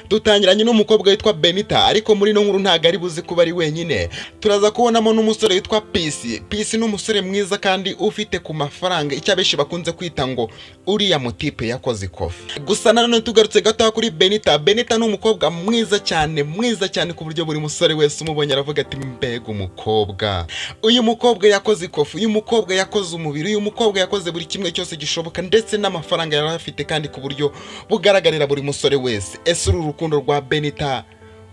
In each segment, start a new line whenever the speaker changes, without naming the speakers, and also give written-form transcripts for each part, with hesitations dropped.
Dutangiranye n'umukobwa witwa Benita, ariko muri no nkuru ntago ari buzi kuba ari wenyine. Turaza kubonamo n'umusore witwa Pisi. Pisi n'umusore mwiza kandi ufite ku mafaranga, icyo abeshi bakunze kwita ngo uriya mutipe yakoze ikofi. Gusa nanone tugarutse gato kuri Benita. Benita n'umukobwa mwiza cyane ku buryo buri musore wese umubonye aravuga ati mbega umukobwa. Uyu mukobwa yakoze ikofi, uyu mukobwa yakoze umubiri, uyu mukobwa yakoze buri kimwe cyose gishoboka, ndetse n'amafaranga yari afite kandi ku buryo bugaragarira buri musore wese. Ese uru rukundo rwa Benita,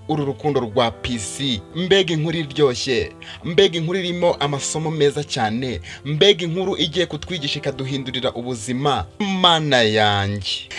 uru rukundo rwa Pisi, mbega inkuru iryoshye, mbega inkuru irimo amasomo meza cyane, mbega inkuru igiye kutwigisha ikaduhindurira ubuzima. Mana yanjye,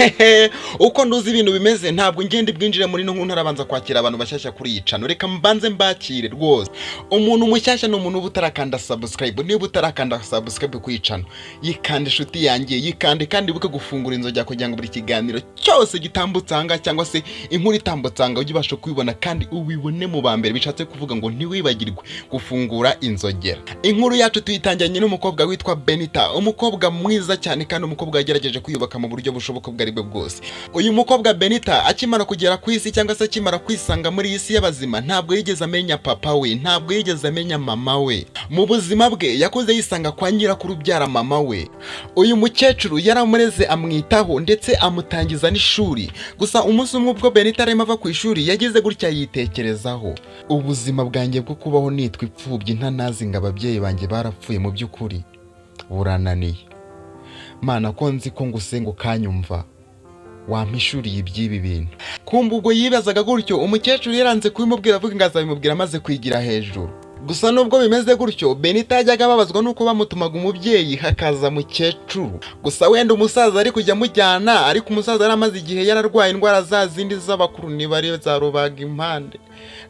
uko nduzi ibintu bimeze ntabwo ngende bwinjire muri no nkuru ntarabanza kwakira abantu bashyashya kuri iyi channel. Reka mbanze mbakire rwose. Umuntu mushyashya ni umuntu utarakanda subscribe. Niba utarakanda subscribe kuri iyi channel, yikande inshuti yanjye, yikande kandi buke gufungura inzogera kugira ngo buri kiganiro cyose gitambutse anga cyangwa se inkuru itambutse anga ujye ubasha kwibona kandi ubibone mu bambere. Bishatse kuvuga ngo ntiwibagirwe gufungura inzogera. Inkuru yacu tuyitangiranye n'umukobwa witwa Benita, umukobwa mwiza cyane kandi umukobwa yagerageje kwiyubaka mu buryo bushoboka bwari bwe bwose. Uyu mukobwa Benita akimara kugera ku isi cyangwa se akimara kwisanga muri iyi si y'abazima, ntabwo yigeze amenya papa we, ntabwo yigeze amenya mama we. Mu buzima bwe yakuze yisanga kwa nyirakuru ubyara mama we. Uyu mukecuru yaramureze amwitaho ndetse amutangiza n'ishuri. Gusa umunsi umwe ubwo Benita arimo ava ku ishuri yagize gutya yitekerezaho, ubuzima bwanjye bwo kubaho nitwa ipfubyi ntanazi ngo ababyeyi banjye barapfuye mu by'ukuri burananiye. Mana ko nzi ko ngusenga ukanyumva, wampishuriye iby'ibi bintu. Kumva ubwo yibazaga gutyo, umukecuru yaranze kubimubwira avuga ngo azabimubwira amaze kwigira hejuru. Gusa nubwo bimeze gutyo, Benita yajyaga ababazwa nuko bamutumaga umubyeyi hakaza mukecuru. Gusa wenda umusaza ari kujya mujyana, ariko umusaza yaramaze igihe yararwaye indwara za zindi z'abakuru nibari zarubaga impande.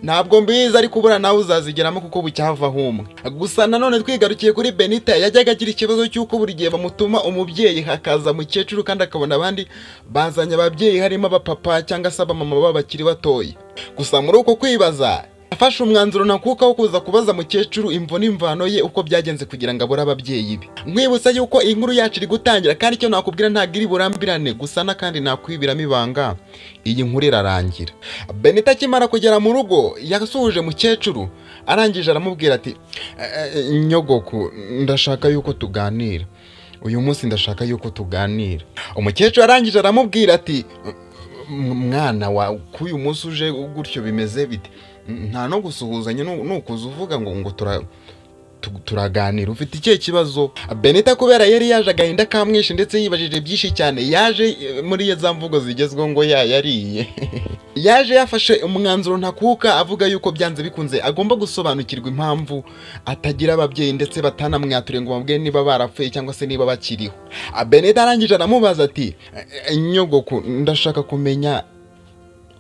Ntabwo mbizi ariko ubura nawe uzazigeramo kuko bucyava humwe. Gusa nanone twigarukiye kuri Benita, yajyaga agira ikibazo cy'uko buri gihe bamutuma umubyeyi hakaza mukecuru kandi akabona abandi bazanye ababyeyi harimo abapapa cyangwa se abamama babakiri batoya. Gusa muri uko kwibaza afashe umwanzuro nakuka wo kuza kubaza mukecuru imvo n'imvano ye uko byagenze kugira ngo abure ababyeyi be. Nkwibutsa yuko inkuru yacu iri gutangira kandi icyo nakubwira ntabwo iri burambirane, gusa kandi nakwibiramo ibanga. Iyi nkuru irarangira. Benita akimara kugera mu rugo yasuhuje mukecuru, arangije aramubwira ati nyogoku, ndashaka yuko tuganira uyu munsi, ndashaka yuko tuganira. Umukecuru arangije aramubwira ati mwana wa kuyu munsi uje gutyo bimeze bite? Nta no gusuhuzanya nukuza uvuga ngo turaganira, ufite ikihe kibazo? Benita kubera yari yaje agahinda kamwishe ndetse yibajije byinshi cyane, yaje muri za mvugo zigezweho ngo yariye. Yaje yafashe umwanzuro ntakuka avuga yuko byanze bikunze agomba gusobanukirwa impamvu atagira ababyeyi ndetse batanamwature ngo bamubwire niba barapfuye cyangwa se niba bakiriho. Benita arangije aramubaza ati nyogoku, ndashaka kumenya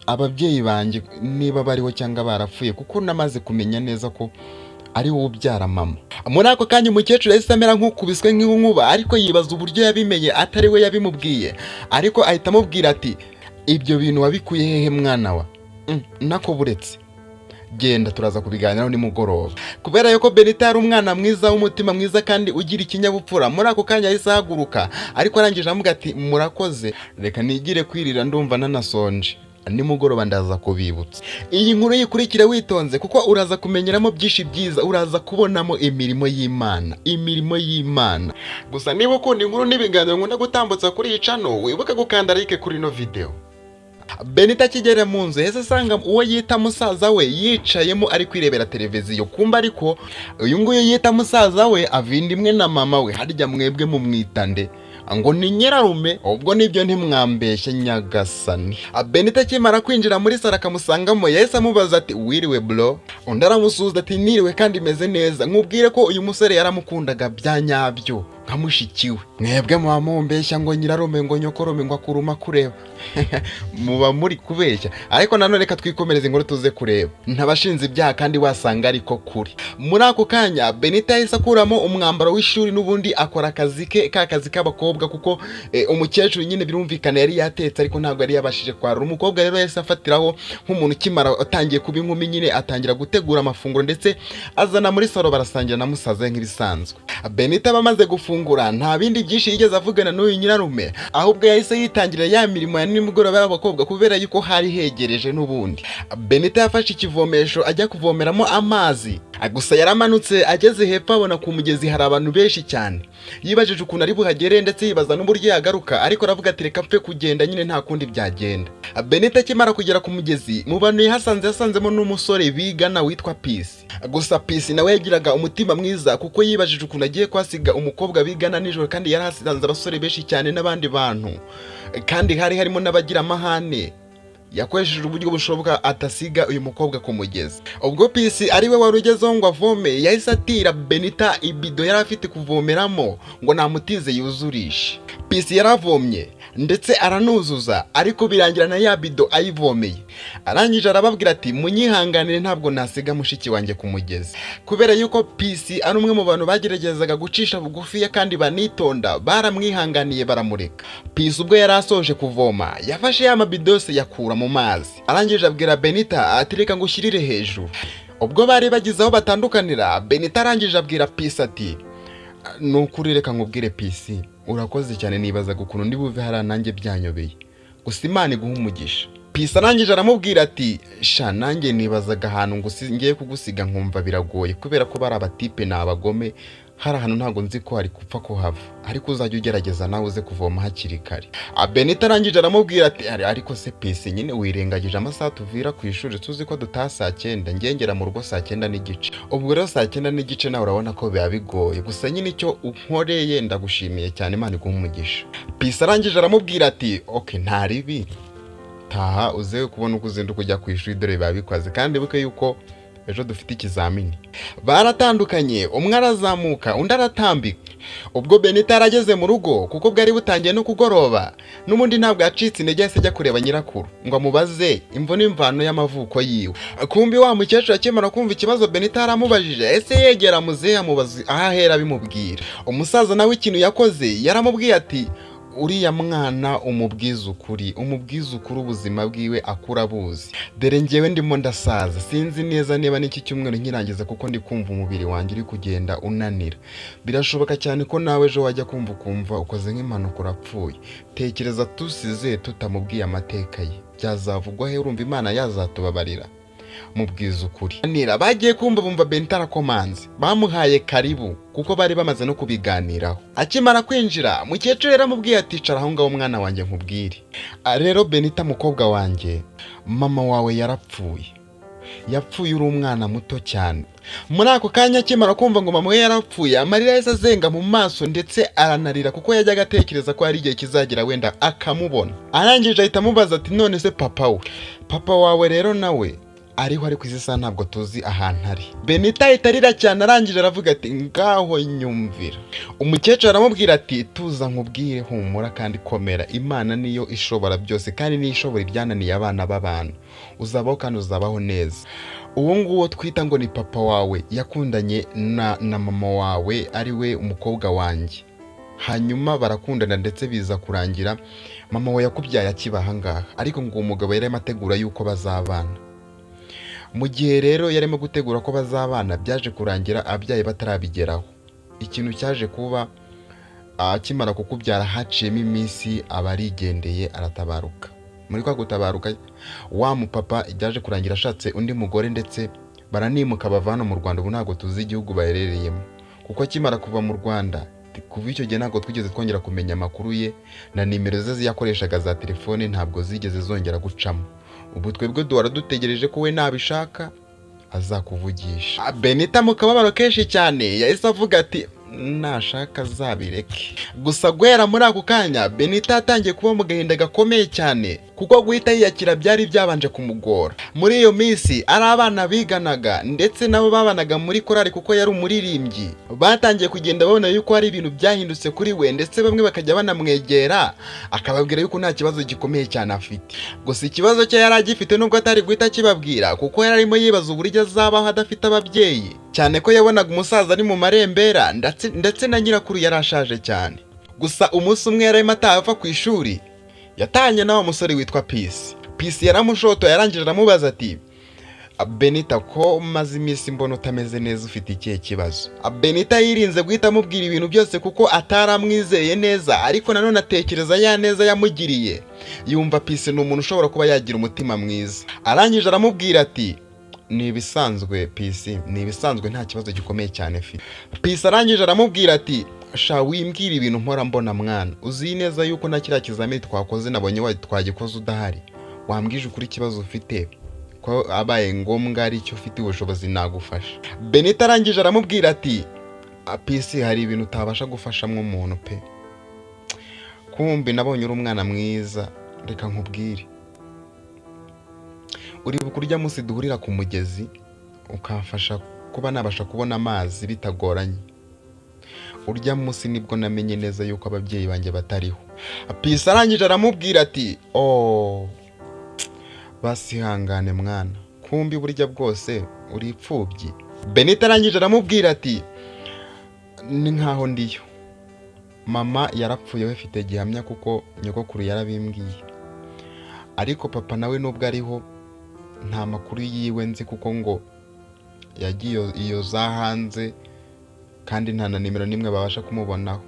ababyeyi banjye niba bariho cyangwa barapfuye kuko namaze kumenya neza ko ari wowe ubyara mama. Muri ako kanya umukecuru yahise amera nk'ukubiswe nk'inkuba, ariko yibaza uburyo yabimenye atari we yabimubwiye, ariko ahita amubwira ati ibyo bintu wabikuye hehe mwana wa? Nako buretse genda turaza kubiganiraho nimugoroba. Kubera yuko Benita ari umwana mwiza w'umutima mwiza kandi ugira ikinyabupfura, muri ako kanya yahise ahaguruka, ariko arangije amuga ati murakoze, reka nigire kwirira ndumva nanasonje, nimugoroba ndaza kubibutsa. Iyi nkuru yikurikire witonze kuko uraza kumenyeramo byinshi byiza, uraza kubonamo imirimo y'Imana. Gusa niba ukunda inkuru n'ibiganiro nkunda gutambutsa kuri iyi channel, wibuke gukanda like kuri ino video. Benita akigera mu nzu yahise asanga uwo yita musaza we yicayemo ari kwirebera televiziyo. Kumba ariko uyu nguyu yita musaza we avinda imwe na mama we, harya mwebwe mumwitande ngo ni nyirarume, ubwo nibyo ntimwambeshye nyagasani. Benita akimara kwinjira muri sara akamusangamo yahise amubaza ati wiriwe bro? Undi aramusuhuza ati niriwe kandi meze neza. Nkubwire ko uyu musore yaramukundaga bya nyabyo nkamushikiwe. Mwebwe muba mumbeshya ngo nyirarume ngo nyokorome ngo akuruma kureba. Muba muri kubeshya. Ariko nanone reka twikomereze inkuru tuze kureba. Ntabashinze ibyaha kandi wasanga ariko kuri. Muri ako kanya Benita yahise akuramo umwambaro w'ishuri n'ubundi akora akazi ke, kazi k'abakobwa kuko umukecuru nyine birumvikana yari yatetse ariko ntabwo yari yabashije kwarura. Umukobwa rero yahise afatiraho nk'umuntu kimara atangiye kuba inkumi nyine atangira gutegura amafunguro ndetse azana muri salo barasangira na musaza nk'ibisanzwe. Benita bamaze gufungura nta bindi byinshi yigeze avugana n'uyu nyirarume, ahubwo yahise yitangira ya mirimo ya nimugoroba y'abakobwa kubera yuko hari hegereje n'ubundi. Benit yafashe ikivomesho ajya kuvomeramo amazi, gusa yaramanutse ageze hepfo abona ku mugezi hari abantu benshi cyane. Yibajije ukuntu ari buhagere ndetse yibaza n'uburyo yagaruka, ariko aravuga ati reka mfe kugenda nyine nta kundi byagenda. Benit akimara kugera ku mugezi mu bantu yasanzemo n'umusore bigana witwa Pisi. Gusa Pisi nawe yagiraga umutima mwiza kuko yibajije ukuntu agiye kwasiga umukobwa bigana nijoro kandi yari hasanze abasore benshi cyane n'abandi bantu, kandi hari harimo n'abagira amahane. Yakoresheje uburyo bushoboka atasiga uyu mukobwa ku mugezi. Ubwo Pisi ari we wari ugezeho ngo avome, yahise atira Benit ibido yari afite kuvomeramo ngo namutize yuzurishe. Pisi yaravomye ndetse aranuzuza, ariko birangira na ya bido ayivomeye. Arangije arababwira ati munyihanganire ntabwo nasiga mushiki wanjye ku mugezi. Kubera yuko Pisi ari umwe mu bantu bageragezaga gucisha bugufiya kandi banitonda, baramwihanganiye baramureka. Pisi ubwo yari asoje kuvoma yafashe ya mabido yose yakura mu mazi. Arangije abwira Benit ati reka ngushyirire hejuru. Ubwo bari bagize aho batandukanira, Benit arangije abwira Pisi ati nukuri reka nkubwire Pisi, urakoze cyane, nibazaga ukuntu ndi buve hari nanjye byanyobeye, gusa Imana iguha umugisha. Pisi arangije aramubwira ati sha nanjye nibazaga ahantu ngo ngiye kugusiga nkumva biragoye kubera ko bari abatipe n'abagome, hari ahantu ntago nzi ko hari kupfa kuhava, ariko uzajya ugerageza nawe uze kuvoma hakiri kare. Benit arangije aramubwira ati ariko se Pisi nyine wirengagije amasaha tuvira ku ishuri, tuzi ko dutaha saa 9, ngengera mu rugo saa 9:30. Ubwo rero saa 9:30 nawe urabona ko biba bigoye, gusa nyine icyo unkoreye ndagushimiye cyane, Imana iguha umugisha. Pisi arangije aramubwira ati okay nta ribi, taha uze kubona uko uzinduka kujya ku ishuri dore biba bikwaze, kandi buke yuko ejo dufite ikizamini. Baratandukanye, umwe arazamuka undi aratambika. Ubwo Benit arageze mu rugo kuko bwari butangiye no kugoroba, n'umundi ntabwo yacitse intege yahise ajya kureba nyirakuru ngo amubaze imvo n'imvano y'amavuko yiwe. Kumbi wa mukecuru akimara kumva ikibazo Benit aramubajije, ese yegera muzehe amubaza aho ahera bimubwira. Umusaza nawe ikintu yakoze yaramubwiye ati uriya mwana umubwiza ukuri ubuzima bwiwe akura buzi, dore ngewe ndimo ndasaza, sinzi neza niba n'iki cyumweru nkirangiza kuko ndi kumva umubiri wanjye uri kugenda unanira. Birashoboka cyane ko nawe ejo wajya kumva ukoze nk'impanuka urapfuye. Tekereza tusize tutamubwiye amateka ye, byazavugwa he? Urumva Imana yazatubabarira? Mubwiza ukuri. Nira bagiye bumva Benit arakomanze, bamuhaye karibu kuko bari bamaze no kubiganiraho. Akimara kwinjira mukecuru rero amubwiye ati cara aho ngaho mwana wanjye nkubwire. Rero Benit mukobwa wanjye, mama wawe yapfuye uri umwana muto cyane. Muri ako kanya akimara kumva ngo mama we yarapfuye, amarira yahise azenga mu maso ndetse aranarira kuko yajyaga atekereza ko hari igihe kizagira wenda akamubona. Arangije ahita amubaza ati none se papa wawe rero nawe ariho ari kwizisa ntabwo tuzi ahantu ari. Benit ahita arira cyane, arangije aravuga ati ngaho nyumvira. Umukecuru aramubwira ati tuza nkubwire, humura kandi komera, Imana niyo ishobora byose kandi niyo ishobora ibyananiye abana b'abantu. Uzabaho kandi uzabaho neza. Uwo nguwo twita ngo ni papa wawe yakundanye na mama wawe ari we umukobwa wanjye, hanyuma barakundana ndetse biza kurangira mama we yakubyaye akibaha ngaha, ariko ngo umugabo yari amategura yuko bazabana. Mu gihe rero yarimo gutegura ko bazabana, byaje kurangira abyaye batarabigeraho. Ikintu cyaje kuba akimara kukubyara haciyemo iminsi abarigendeye aratabaruka. Muri kwa gutabaruka wa mupapa byaje kurangira ashatse undi mugore ndetse baranimuka bavana mu Rwanda. Ubu ntabwo tuzi igihugu baherereyemo kuko akimara kuva mu Rwanda, kuva icyo gihe ntabwo twigeze twongera kumenya amakuru ye, na nimero ze yakoreshaga za telefone ntabwo zigeze zongera gucamo. Ubu twebwe duhora dutegereje ko we nabishaka azakuvugisha. Benit mu kababaro kenshi cyane yahise avuga ati nashaka zabireke. Gusa guhera muri ako kanya Benit atangiye kuba mu gahinda gakomeye cyane kuko guhita yiyakira byari byabanje kumugora. Muri iyo minsi ari abana biganaga ndetse nabo babanaga muri korari kuko yari umuririmbyi, batangiye kugenda babona yuko hari ibintu byahindutse kuri we, ndetse bamwe bakajya banamwegera akababwira yuko nta kibazo gikomeye cyane afite. Gusa ikibazo cye yari agifite nubwo atari guhita kibabwira kuko yari arimo yibaza uburyo azabaho adafite ababyeyi, cyane ko yabonaga umusaza ari mu marembera ndetse na nyirakuru yari ashaje cyane. Gusa umunsi umwe yarimo atava ku ishuri yatanye na wa musore witwa Pisi. Pisi yaramushoto, yarangije aramubaza ati Benita ko maze iminsi mbona utameze neza ufite ikihe kibazo? Benita yirinze guhita amubwira ibintu byose kuko ataramwizeye neza, ariko nanone atekereza ya neza yamugiriye. Yumva Pisi ni umuntu ushobora kuba yagira umutima mwiza. Arangije aramubwira ati ni ibisanzwe Pisi, ni ibisanzwe nta kibazo gikomeye cyane mfite. Pisi arangije aramubwira ati sha wimbwira ibintu mpora mbona mwana, uzi neza yuko na kiriya kizamini twakoze nabonye twagikoze udahari. Wambwije ukuri ikibazo ufite ko abaye ngombwa ari cyo ufite ubushobozi nagufasha. Benita arangije aramubwira ati Pisi hari ibintu utabasha gufashamo umuntu pe. Kumbi nabonye uri umwana mwiza, reka nkubwire. Uri bukurya munsi duhurira ku mugezi ukamfasha kuba nabasha kubona amazi bitagoranye. Urya munsi nibwo namenye neza yuko ababyeyi banjye batariho. Pisi arangije aramubwira ati basihangane mwana, kumbi burya bwose uri ipfubyi. Benita arangije aramubwira ati ni nkaho ndiyo, mama yarapfuye we mfite gihamya kuko nyogokuru yarabimbwiye, ariko papa nawe nubwo ariho nta makuru yiwe nzi kuko ngo yagiye iyo za hanze kandi nta na nimero nimwe babasha kumubonaho.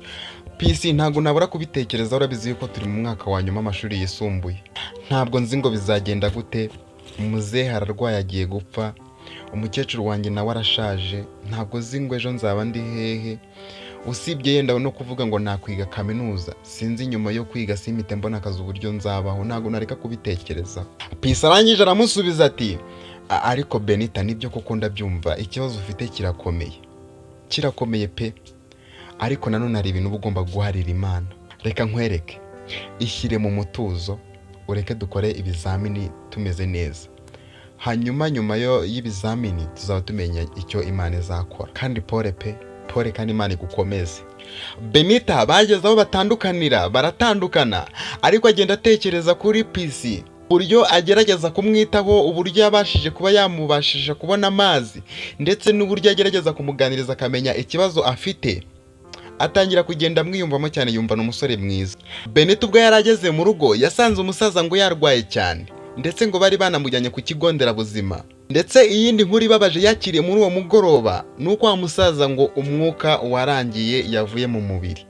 Pisi ntago nabura kubitekereza, urabizi yuko turi mu mwaka wa nyuma amashuri yisumbuye. Ntabwo nzi ngo bizagenda gute, muzehe ararwaye agiye gupfa, umukecuru wanjye nawe arashaje, ntabwo nzi ngo ejo nzaba ndi hehe. Usibye yenda no kuvuga ngo nakwiga kaminuza, sinzi nyuma yo kwiga simite mbona akazi uburyo nzabaho, ntago nareka kubitekereza. Pisi arangije aramusubiza ati ariko Benita nibyo koko ndabyumva, ikibazo ufite kirakomeye pe, ariko nanone hari ibintu ugomba guharira Imana. Reka nkwereke, ishyire mu mutuzo, ureke dukore ibizamini tumeze neza, hanyuma nyuma y'ibizamini tuzaba tumenya icyo Imana izakora. Kandi pole pe, pole kandi Imana igukomeze. Benita bageze aho baratandukana, ariko agenda atekereza kuri Pisi, uburyo agerageza kumwitaho, uburyo yabashije kuba yamubashije kubona amazi, ndetse n'uburyo agerageza kumuganiriza akamenya ikibazo afite. Atangira kugenda amwiyumvamo cyane, yumva n'umusore mwiza. Benita ubwo yarageze mu rugo yasanze umusaza ngo yarwaye cyane, ndetse ngo bari banamujyanye ku kigo nderabuzima. Ndetse iyindi nkuru ibabaje yakiriye muri uwo mugoroba nuko wa musaza ngo umwuka warangiye yavuye mu mubiri.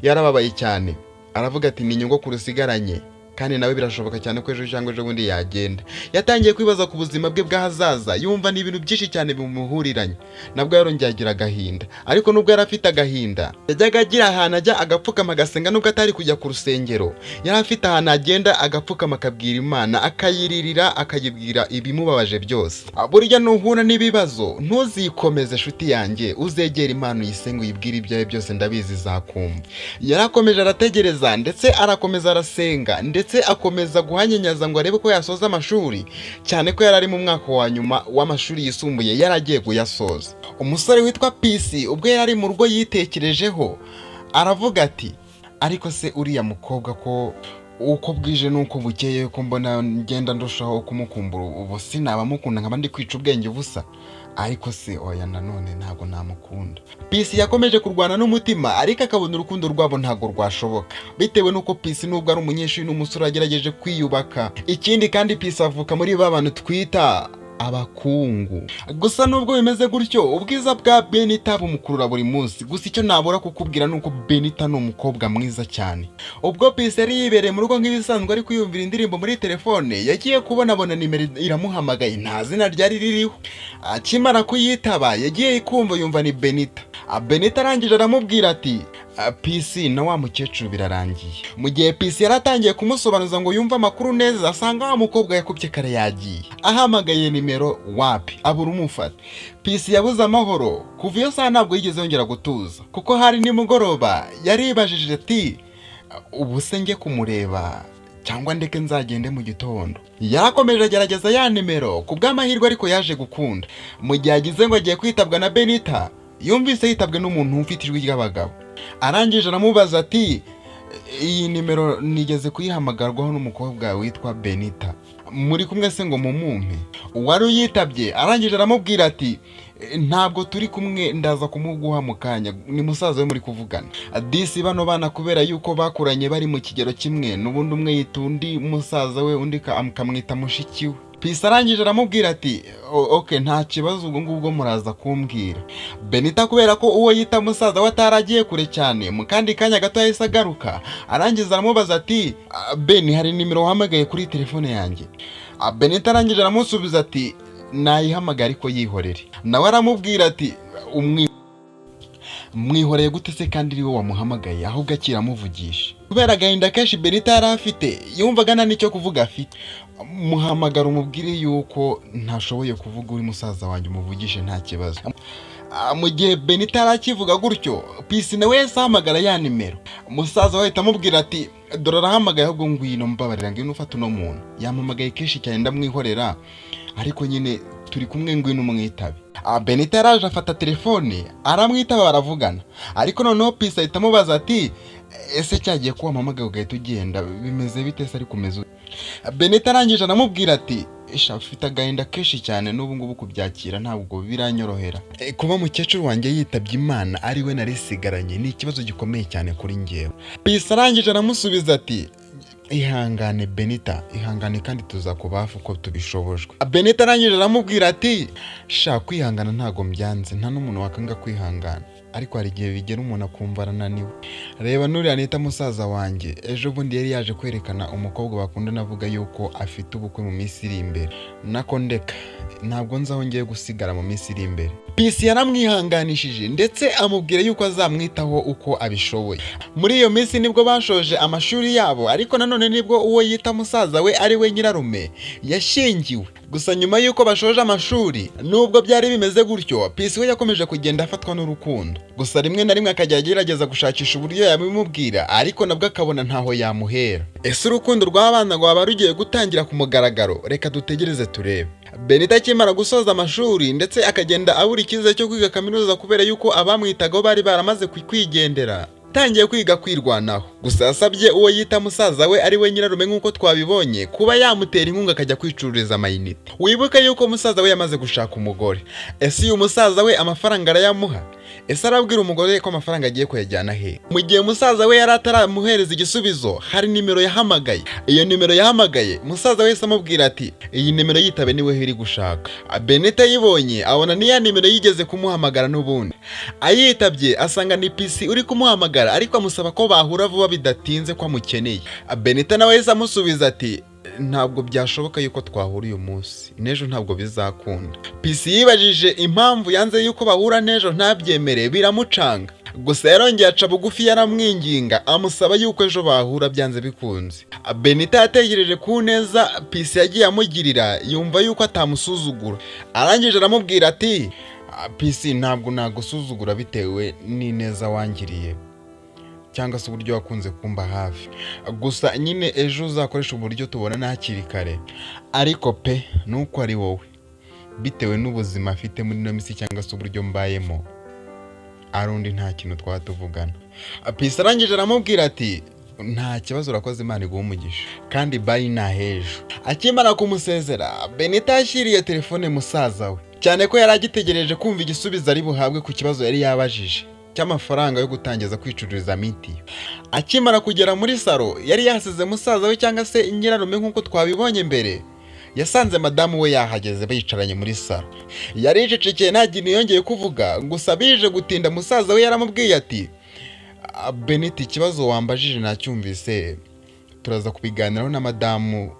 Yarababaye cyane, aravuga ati ni nyogokuru usigaranye, kandi nawe birashoboka cyane ko ejo cyangwa ejo bundi yagenda. Yatangiye kwibaza ku buzima bwe bw'ahazaza, yumva ni ibintu byinshi cyane bimuhuriranye. Nabwo yarongeye agira agahinda, ariko nubwo yari afite agahinda yajyaga agira ahantu ajya agapfukama agasenga, nubwo atari kujya ku rusengero. Yari afite ahantu agenda agapfukama akabwira Imana, akayiririra, akayibwira ibimubabaje byose. Burya nuhura n'ibibazo ntuzikomeze nshuti yanjye, uzegera Imana uyisenge uyibwire ibyawe byose, ndabizi izakumva. Yarakomeje arategereza, ndetse arakomeza arasenga, ndetse akomeza guhanyanyaza ngo arebe ko yasoza amashuri, cyane ko yarari mu mwaka wa nyuma w'amashuri yisumbuye yaragiye kuyasoza. Umusore witwa Pisi ubwo yari mu rugo yitekerejeho, aravuga ati ariko se uriya mukobwa ko uko bwije nuko bukeye ko mbona ngenda ndushaho kumukumbura, ubu sinaba mukunda nkaba ndi kwica ubwenge ubusa, ariko se oya nanone ntago namukunda. Pisi yakomeje kurwana n'umutima, ariko akabona urukundo rwabo ntago rwashoboka, bitewe nuko Pisi nubwo ari umunyeshuri n'umusore agerageje kwiyubaka. Ikindi kandi Pisi avuka muri ba bantu twita abakungu. Gusa nubwo bimeze gutyo, ubwiza bwa Benita bumukurura buri munsi. Gusa icyo nabura kukubwira nuko Benita ni umukobwa mwiza cyane. Ubwo Pisi yari yibereye mu rugo nk'ibisanzwe ari kwiyumvira indirimbo muri telefone, yagiye kubona nimero iramuhamagaye, nta zina ryari ririho. Akimara kuyitaba yagiye kumva yumva ni Benita. Benita arangije aramubwira ati Pisi na wa mukecuru birarangiye. Mu gihe Pisi yaratangiye kumusobanuza ngo yumve amakuru neza, asanga wa mukobwa yakubye kare yagiye. Ahamagaye nimero wapi abura umufata. Pisi yabuze amahoro, kuva iyo saa ntabwo yigeze yongera gutuza, kuko hari nimugoroba yaribajije ati ubu se njye kumureba cyangwa ndeke nzagende mu gitondo. Yarakomeje agerageza ya nimero, kubw'amahirwe ariko yaje gukunda. Mu gihe agize ngo agiye kwitabwa na Benita, yumvise yitabwe n'umuntu ufite ijwi ry'abagabo. Arangije aramubaza ati iyi nimero nigeze kuyihamagarwaho n'umukobwa witwa Benita, muri kumwe se ngo mumumpe? Uwari uyitabye arangije aramubwira ati ntabwo turi kumwe, ndaza kumuguha mu kanya, ni musaza we muri kuvugana. Disi bano bana kubera yuko bakuranye bari mu kigero kimwe, n'ubundi umwe yita undi musaza we, undi akamwita mushiki we. Pisi arangije aramubwira ati okay nta kibazo ubwo ngubwo muraza kumbwira. Benita kubera ko uwo yita musaza we ataragiye kure cyane mu kandi kanya gato yahise agaruka arangiza aramubaza ati Beni hari nimero wahamagaye kuri telefone yanjye. Benita arangije aramusubiza ati nayihamagaye ariko yihorere. Nawe aramubwira ati mwihoreye gute se kandi ariwe wamuhamagaye ahubwo akiramuvugisha. Kubera agahinda kenshi Benita yari afite yumvaga nta nicyo kuvuga afite. Muhamagara umubwire yuko ntashoboye kuvuga uri musaza wanjye umuvugishe nta kibazo. Mu gihe Benita arakivuga gutyo Pisi nawe yahise ahamagara ya nimero. Umusaza we ahita amubwira ati dore arahamagaye ahubwo ngwino mbabarira ngwino ufate uno muntu. Yampamagaye kenshi cyane ndamwihorera ariko nyine turi kumwe ngwino umwitabe. Benita yaraje afata telefone aramwitaba baravugana ariko noneho Pisi ahita amubaza ati ese cyagiye ko wampamagaye ugahita ugenda bimeze bite se ariko umeze. Benita arangije anamubwira ati ufite agahinda kenshi cyane n'ubu ngubu kubyakira ntabwo biranyorohera. Kuba mukecuru wanjye yitabye Imana ari we narisigaranye ni ikibazo gikomeye cyane kuri njyewe. Pisi arangije aramusubiza ati ihangane Benita, ihangane kandi tuzakubafu uko tubishobojwe. Benita arangije aramubwira ati kwihangana ntago mbyanze nta n'umuntu wakanga kwihangana ariko hari igihe bigera umuntu akumva arananiwe. Reba nuriya nita musaza wanjye ejo bundi yari yaje kwerekana umukobwa bakunda navuga yuko afite ubukwe mu minsi iri imbere. Nako ndeka ntabwo nzaho ngiye gusigara mu minsi iri imbere. Pisi yaramwihanganishije ndetse amubwira yuko azamwitaho uko abishoboye. Muri iyo minsi nibwo bashoje amashuri yabo ariko nanone nibwo uwo yita musaza we ari we nyirarume yashingiwe. Gusa nyuma yuko bashoje amashuri nubwo byari bimeze gutyo Pisi we yakomeje kugenda afatwa n'urukundo. Gusa rimwe na rimwe akajya agerageza gushakisha uburyo yabimubwira ariko nabwo akabona ntaho yamuhera. Ese urukundo rw'abana rwaba rugiye gutangira ku mugaragaro? Reka dutegereze turebe. Benita akimara gusoza amashuri ndetse akagenda abura icyizere cyo kwiga kaminuza kubera yuko abamwitagaho bari baramaze kwigendera tangiye kwiga kwirwanaho. Gusa yasabye uwo yita musaza we ari we nyirarume nk'uko twabibonye kuba yamutera inkunga akajya kwicururiza amayinite. Wibuke yuko musaza we yamaze gushaka umugore. Ese uyu musaza we amafaranga arayamuha? Ese arabwira umugore ko amafaranga agiye kuyajyana he? Mu gihe musaza we yari ataramuhereza igisubizo hari nimero yahamagaye. Iyo nimero yahamagaye musaza we amubwira ati iyi nimero yitabe niwe iri gushaka. Benita yibonye abona niya nimero yigeze kumuhamagara n'ubundi. Ayitabye asanga ni Pisi uri kumuhamagara ariko amusaba ko bahura vuba bidatinze ko amukeneye. Benita nawe yahise amusubiza ati ntabwo byashoboka yuko twahura uyu munsi, nejo ntabwo bizakunda. Pisi yibajije impamvu yanze yuko bahura nejo ntabyemere biramucanga. Gusa yarongeye aca bugufi yaramwinginga amusaba yuko ejo bahura byanze bikunze. Benita yategereje ku neza Pisi yagiye amugirira yumva yuko atamusuzugura. Arangije aramubwira ati Pisi ntabwo nagusuzugura bitewe n'ineza wangiriye cyangwa se uburyo wakunze kumba hafi. Gusa nyine ejo uzakoresha uburyo tubona nakiri kare ariko pe nuko ari wowe bitewe n'ubuzima afite muri no misi cyangwa se uburyo mbayemo arundi nta kintu twatuvugana. Pisi arangije aramubwira ati nta kibazo urakoze Imana iguhe umugisha kandi bye na hejo. Akimara kumusezera Benita yashyiriye telefone musaza we cyane ko yari agitegereje kumva igisubizo ari buhabwe ku kibazo yari yabajije cy'amafaranga yo gutangiza kwicururiza miti. Akimara kugera muri salo yari yasize musaza we cyangwa se nyirarume nk'uko twabibonye mbere. Yasanze madamu we yahageze bicaranye muri salo. Yari yicecekeye nta kintu yongeye kuvuga. Gusa bije gutinda musaza we yaramubwiye ati Benit ikibazo wambajije nacyumvise turaza kubiganiraho na madamu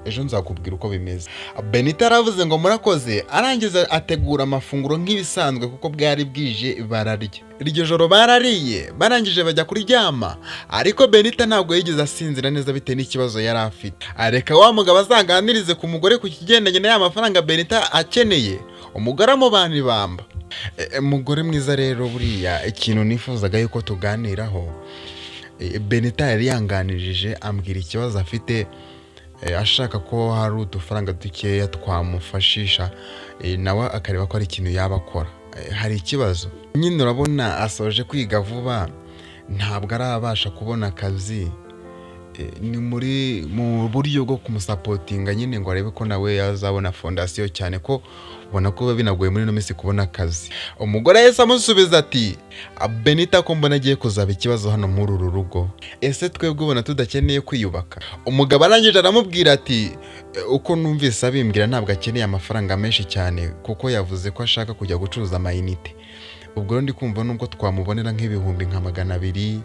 ejo nzakubwira uko bimeze. Benita aravuze ngo murakoze arangiza ategura amafunguro nk'ibisanzwe kuko bwari bwije bararya. Iryo joro barariye barangije bajya kuryama ariko Benita ntabwo yigeze asinzira neza bitewe n'ikibazo yari afite. Areka wa mugabo azaganirize ku mugore ku kigendanye n'aya mafaranga Benita akeneye. Umugore amubana bamba. Mugore mwiza rero buriya ikintu nifuzaga yuko tuganiraho Benita yari yanganirije ambwira ikibazo afite ashaka ko hari udufaranga dukeya twamufashisha nawe akareba ko ari ikintu yabakora. Hari ikibazo nyine urabona asoje kwiga vuba ntabwo arabasha kubona akazi ni mu buryo bwo kumusapotinga nyine ngo arebe ko nawe yazabona fondasiyo, cyane ko ubona ko binagoye muri no minsi kubona akazi. Umugore yese amusubiza ati Benita, ko mbona agiye kuzaba ikibazo hano muri uru rugo, ese twebwe ubona tudakeneye kwiyubaka? Umugabo arangije aramubwira ati uko numvise abimbwira ntabwo akeneye amafaranga menshi cyane, kuko yavuze ko ashaka kujya gucuruza amayinite. Ubwo rero ndi kumva nubwo twamubonera nk'ibihumbi nka 200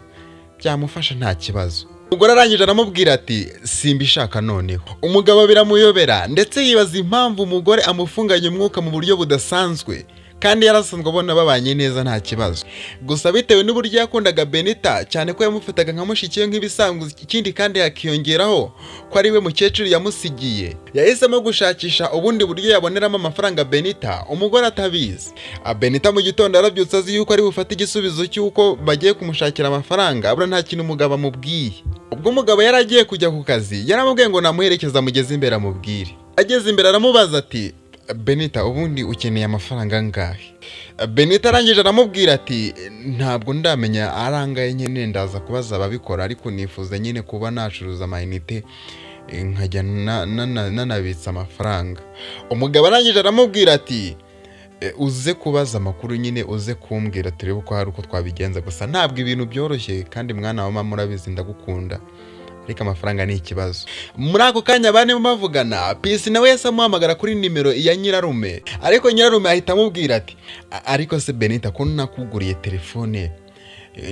byamufasha nta kibazo. Umugore arangije aramubwira ati simbishaka noneho. Umugabo biramuyobera ndetse yibaza impamvu umugore amufunganye umwuka mu buryo budasanzwe, kandi yarasanzwe abona babanye neza nta kibazo. Gusa bitewe n'uburyo yakundaga Benita cyane ko yamufataga nka mushikiye nk'ibisanzwe, ikindi kandi yakiyongeraho ko ari we mukecuru yamusigiye, yahisemo gushakisha ubundi buryo yaboneramo amafaranga Benita, umugore atabizi. Benita mu gitondo arabyutse azi yuko ari bufate igisubizo cy'uko bagiye kumushakira amafaranga, abura nta kintu umugabo amubwiye. Ubwo umugabo yaragiye kujya ku kazi, yaramubwiye ngo namuherekeza amugeze imbere amubwire. Ageze imbere aramubaza ati Benita, ubundi ukeneye amafaranga angahe? Benita arangije aramubwira ati ntabwo ndamenya arangaye nyine, ndaza kubaza ababikora, ariko nifuza nyine kuba nacuruza amayinite nkajya nanabitsa amafaranga. Umugabo arangije aramubwira ati uze kubaza amakuru nyine, uze kumbwira turebe uko hari uko twabigenza, gusa ntabwo ibintu byoroshye, kandi mwana wa mama murabizi ndagukunda, ariko amafaranga ni ikibazo. Muri ako kanya bane bavugana, Pisi nawe yasa amuhamagara kuri nimero ya nyirarume, ariko nyirarume ahita amubwira ati ariko se Benita, ko nakuguriye telefone,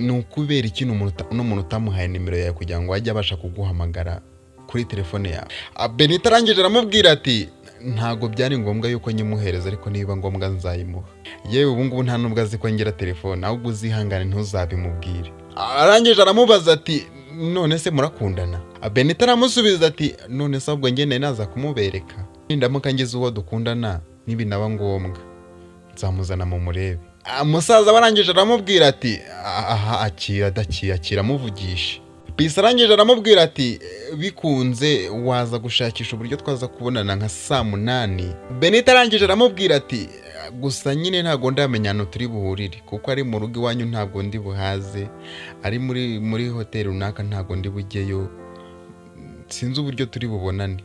ni ukubera ikintu umuntu utamuhaye nimero yawe kugira ngo ajye abasha kuguhamagara kuri telefone yawe? Benita arangije aramubwira ati ntago byari ngombwa yuko nyimuhereza, ariko niba ngombwa nzayimuha. Yewe ubu ngubu nta nubwo azi ko ngira telefone, ahubwo uzihangane ntuzabimubwire. Arangije aramubaza ati none se murakundana? Benita aramusubiza ati none se ahubwo njye naza kumubereka, nindamuka ngize uwo dukundana nibinaba ngombwa nzamuzana mu murebe. Umusaza barangije aramubwira ati aha akira amuvugisha. Pisi arangije aramubwira ati bikunze waza gushakisha uburyo twaza kubonana nka 8:00. Benita arangije aramubwira ati gusa nyine ntago ndamenyano turi buhurire, kuko ari mu rugo iwanyu ntabwo ndi buhaze, ari muri hoteli runaka ntago ndi bujyeyo, sinzi uburyo turi bubonane,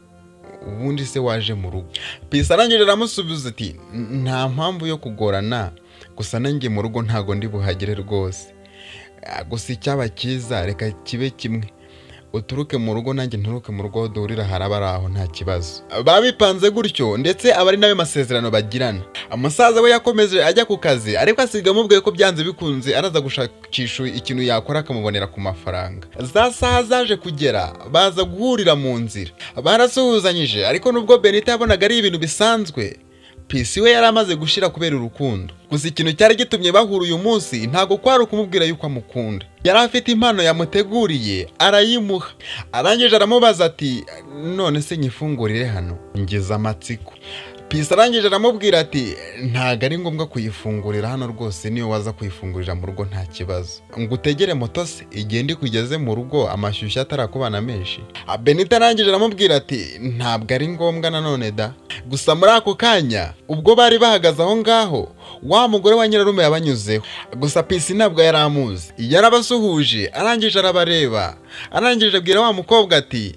ubundi se waje mu rugo? Pisi arangije aramusubiza ati nta mpamvu yo kugorana, gusa nanjye mu rugo ntago ndi buhagere rwose, gusa icyaba cyiza reka kibe kimwe, uturuke mu rugo nanjye nturuke mu rugo, duhurira haraba araho nta kibazo. Babipanze gutyo, ndetse abari nawe masezerano bagirana. Umusaza we yakomeje ajya ku kazi, ariko asiga amubwiye ko byanze bikunze araza gushakisha ikintu yakora akamubonera ku mafaranga. Za saha zaje kugera, baza guhurira mu nzira, barasuhuzanyije, ariko nubwo Benita yabonaga ari ibintu bisanzwe, Pisi we yaramaze gushira kubera urukundo. Gusa ikintu cyari gitumye bahura uyu munsi ntago kwari ukumubwira yuko amukunda, yari afite impano yamuteguriye arayimuha. Arangije aramubaza ati none se nyifungurire hano? Ngize amatsiko. Pisi arangije aramubwira ati ntago ari ngombwa kuyifungurira hano rwose, niyo waza kuyifungurira mu rugo nta kibazo, ngo utegere moto se igende kugeze mu rugo amashyushyu atarakubana menshi. Benita arangije aramubwira ati ntabwo ari ngombwa nanone da. Gusa muri ako kanya ubwo bari bahagaze aho ngaho, wa mugore wa nyirarume yabanyuzeho. Gusa Pisi ntabwo yari amuzi, yarabasuhuje, arangije arabareba, arangije abwira wa mukobwa ati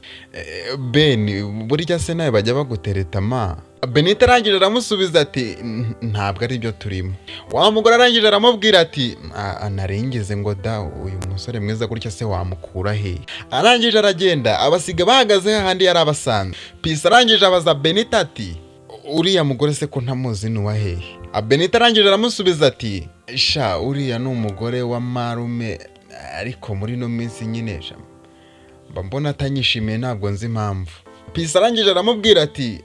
Ben, burya se nawe bajya bagutereta ma? Benita arangije aramusubiza ati ntabwo ari byo turimo. Wa mugore arangije aramubwira ati naringize ngo da, uyu musore mwiza gutya se wamukura he? Arangije aragenda abasiga bahagaze hahandi yari abasanzwe. Pisi arangije abaza Benita ati uriya mugore se ko ntamuzi nuwa hehe? Benita arangije aramusubiza ati sha uriya ni umugore wa marume, ariko muri no minsi nyine mbona atanyishimiye, ntabwo nzi impamvu. Pisi arangije aramubwira ati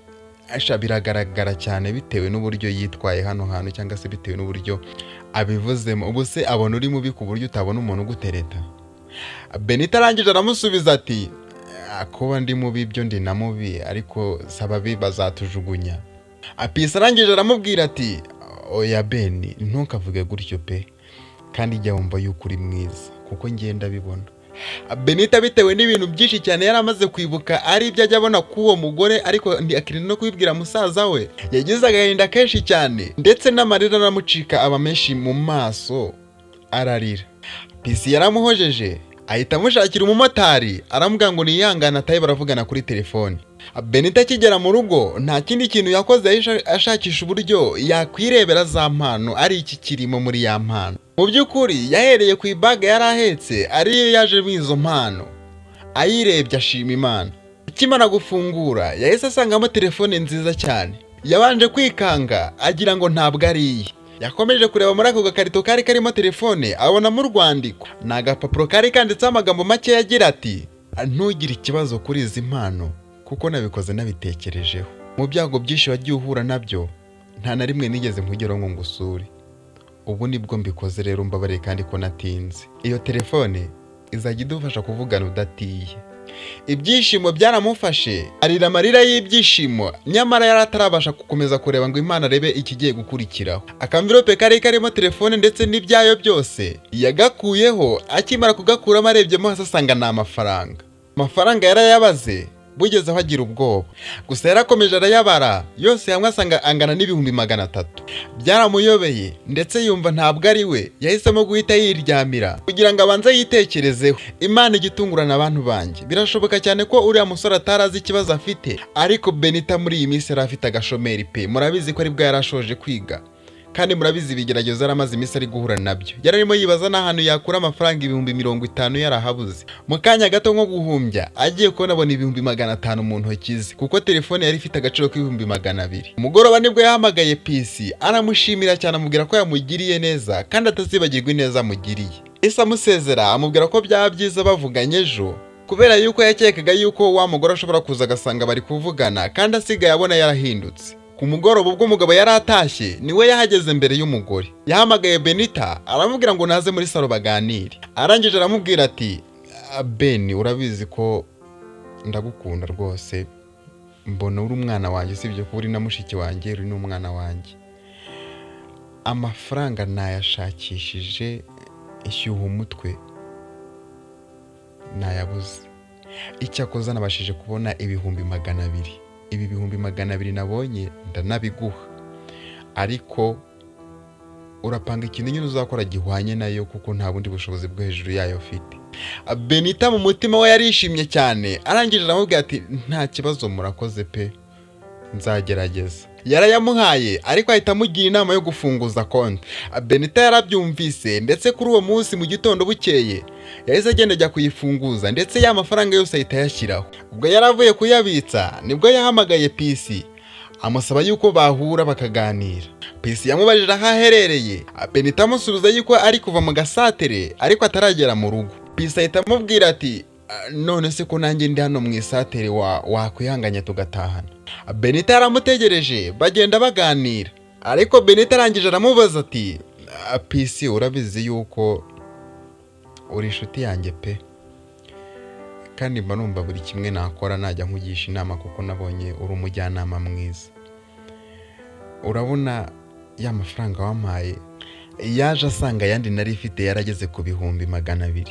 asha biragaragara cyane bitewe n'uburyo yitwaye hano hantu, cyangwa se bitewe n'uburyo abivuzemo, ubu se abona uri mubi ku buryo utabona umuntu ugutereta? Benita arangije aramusubiza ati kuba ndi mubi byo ndi na mubi, ariko sababi bazatujugunya. Pisi arangije aramubwira ati oya Ben, ntukavuge gutyo pe, kandi jya wumva yuko uri mwiza, kuko ngenda bibona. Benita bitewe n'ibintu byinshi cyane yari amaze kwibuka ari ibyo ajya abona k'uwo mugore, ariko akirinda no kubibwira musaza we, yagize agahinda kenshi cyane, ndetse n'amarira aramucika aba menshi mu maso, ararira. Pisi yaramuhojeje ahita amushakira umumotari aramubwira ngo niyangana atahe baravugana kuri telefone. Benit akigera mu rugo nta kindi kintu yakoze, ashakisha uburyo yakwirebera za mpano ari iki kirimo muri ya mpano. Mu by'ukuri yahereye ku ibaga yari ahetse ariyo yaje izo mpano, ayirebye ashima Imana. Akimara gufungura yahise asangamo telefone nziza cyane, yabanje kwikanga agira ngo ntabwo ari iye. Yakomeje kureba muri ako gakarito kari karimo telefone abonamo urwandiko, ni agapapuro kari kanditseho amagambo make yagira ati ntugire ikibazo kuri izi mpano kuko nabikoze nabitekerejeho. Mu byago byinshi wagiye uhura nabyo nta na rimwe nigeze nkugeraho ngo ngusure, ubu nibwo mbikoze, rero mbabare kandi ko natinze. Iyo telefone izajya idufasha kuvugana udatiye. Ibyishimo byaramufashe arira amarira y'ibyishimo, nyamara yari atarabasha gukomeza kureba ngo Imana arebe ikigiye gukurikiraho. Akamvirope kari karimo telefone ndetse n'ibyayo byose yagakuyeho, akimara kugakuramo arebyemo hasi asanga ni amafaranga yarayabaze, bugeze aho agira ubwoba. Gusa yarakomeje arayabara yose hamwe asanga angana n'ibihumbi 300. Byaramuyobeye ndetse yumva ntabwo ari we, yahisemo guhita yiryamira kugira ngo abanze yitekerezeho. Imana igitungurana abantu banjye, birashoboka cyane ko uriya musore atarazi ikibazo afite, ariko Benit muri iyi minsi yari afite agashomeri pe. Murabizi ko aribwo yarashoje kwiga, kandi murabizi ibigeragezo yaramaze iminsi ari guhura nabyo. Yararimo yibaza n'ahantu yakura amafaranga ibihumbi 50 yarahabuze. Mu kanya gato nko guhumbya agiye kubona abona ibihumbi 500 mu ntoki ze, kuko telefone yari ifite agaciro k'ibihumbi 200. Umugoroba nibwo yahamagaye Pisi aramushimira cyane, amubwira ko yamugiriye neza kandi atazibagirwa ineza amugiriye. Ese amusezera amubwira ko byaba byiza bavuganye ejo, kubera yuko yakekaga yuko wa mugore ashobora kuza agasanga bari kuvugana kandi asigaye abona yarahindutse. Ku mugoroba ubwo umugabo yari atashye niwe yahageze mbere y'umugore. Yahamagaye Benit aramubwira ngo naze muri salo baganire. Arangije aramubwira ati Beni, urabizi ko ndagukunda rwose, mbona uri umwana wanjye, sibyo ko uri na mushiki wanjye, uri n'umwana wanjye. Amafaranga nayashakishije ishyuha umutwe nayabuze, icyakoze nabashije kubona ibihumbi 200. Ibi bihumbi 200 nabonye ndanabiguha, ariko urapanga ikintu nyine uzakora gihwanye nayo kuko nta bundi bushobozi bwo hejuru yayo ufite. Benit mu mutima we yarishimye cyane, arangije aramubwira ati nta kibazo murakoze pe, nzagerageza. Yarayamuhaye ariko ahita amugira inama yo gufunguza konti. Benit yarabyumvise ndetse kuri uwo munsi mu gitondo bukeye yahise agenda ajya kuyifunguza, ndetse ya mafaranga yose ahita yashyiraho. Ubwo yaravuye kuyabitsa nibwo yahamagaye Pisi amusaba yuko bahura bakaganira. Pisi yamubajije aho aherereye, Benit amusubiza yuko ari kuva mu gasatere ariko ataragera mu rugo. Pisi ahita amubwira ati none se ko nanjye ndi hano mu isatere wakwihanganya tugatahana. Benit aramutegereje bagenda baganira, ariko Benit arangije aramubaza ati Pisi, urabizi yuko uri inshuti yanjye pe, kandi mba numva buri kimwe nakora najya nkugisha inama kuko nabonye uri umujyanama mwiza. Urabona ya mafaranga wampaye yaje asanga yandi nari ifite yarageze ku bihumbi 200,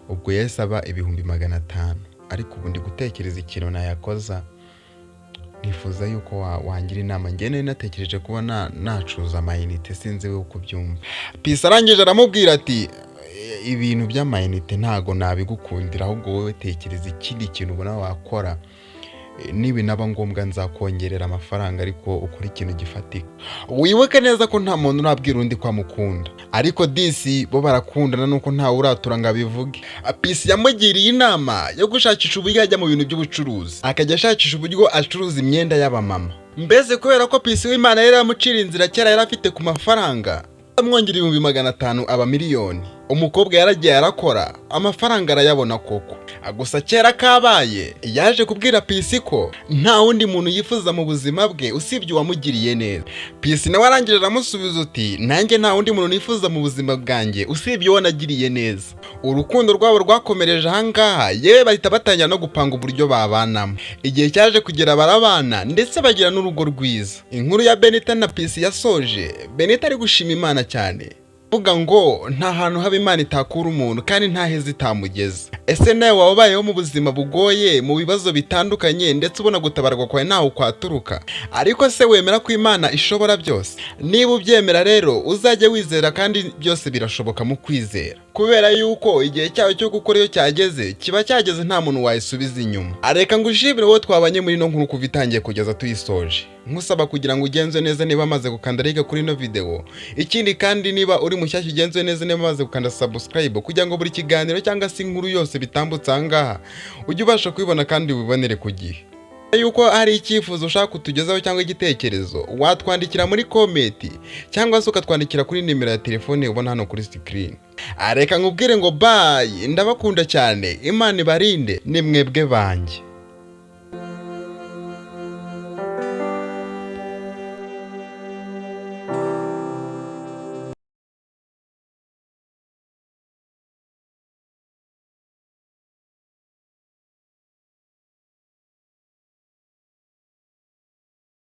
ubwo yahise aba ibihumbi 500. Ariko ubu ndi gutekereza ikintu nayakoza, nifuza yuko wangira inama. Njye nari natekereje kuba nacuza amayinite, sinzi we uko byumva. Pisi arangije aramubwira ati ibintu by'amayinite ntago nabigukundira, ahubwo wowe tekereza ikindi kintu ubona wakora, niba naba ngombwa nzakongerera amafaranga, ariko ukora ikintu gifatika. Wibuke neza ko nta muntu urabwira undi ko amukunda, ariko disi bo barakundana nuko ntawe uratura ngo abivuge. Pisi yamugiriye inama yo gushakisha uburyo ajya mu bintu by'ubucuruzi, akajya ashakisha uburyo acuruza imyenda y'abamama. Mbese kubera ko Pisi w'Imana yari yamucira inzira kera yari afite ku mafaranga, amwongera ibihumbi 500 aba miliyoni. Umukobwa yaragiye arakora amafaranga arayabona koko. Gusa kera kabaye yaje kubwira Pisi ko nta wundi muntu yifuza mu buzima bwe usibye uwamugiriye neza. Pisi nawe arangije aramusubiza uti nanjye nta wundi muntu nifuza mu buzima bwanjye usibye uwo nagiriye neza. Urukundo rwabo rwakomereje ahangaha, yewe bahita batangira no gupanga uburyo babanamo. Igihe cyaje kugera barabana ndetse bagira n'urugo rwiza. Inkuru ya Benit na Pisi yasoje, Benit ari gushima Imana cyane, vuga ngo nta hantu haba Imana itakura umuntu kandi nta heza itamugeza. Ese nawe wabayeho mu buzima bugoye, mu bibazo bitandukanye, ndetse ubona gutabarwa kwawe ntaho kwaturuka, ariko se wemera ko Imana ishobora byose? Niba ubyemera rero uzajye wizera, kandi byose birashoboka mu kwizera. kubera yuko igihe cyawe cyo gukora iyo cyageze kiba cyageze nta muntu wayisubiza inyuma. Areka ngushimire wowe twabanye muri no nkuru kuva itangiye kugeza tuyisoje, nkusaba kugira ngo ugenze neza niba amaze gukanda like kuri ino video. Ikindi kandi niba uri mushyashya ugenze neza niba amaze gukanda subscribe kugira ngo buri kiganiro cyangwa se inkuru yose bitambutse ahangaha ujye ubasha kubibona kandi ubibonere ku gihe. Yuko hari icyifuzo ushaka kutugezaho cyangwa igitekerezo watwandikira muri comment cyangwa se ukatwandikira kuri nimero ya telefone ubona hano kuri screen. Areka nkubwire ngo bye, ndabakunda cyane, Imana ibarinde, ni mwebwe banjye.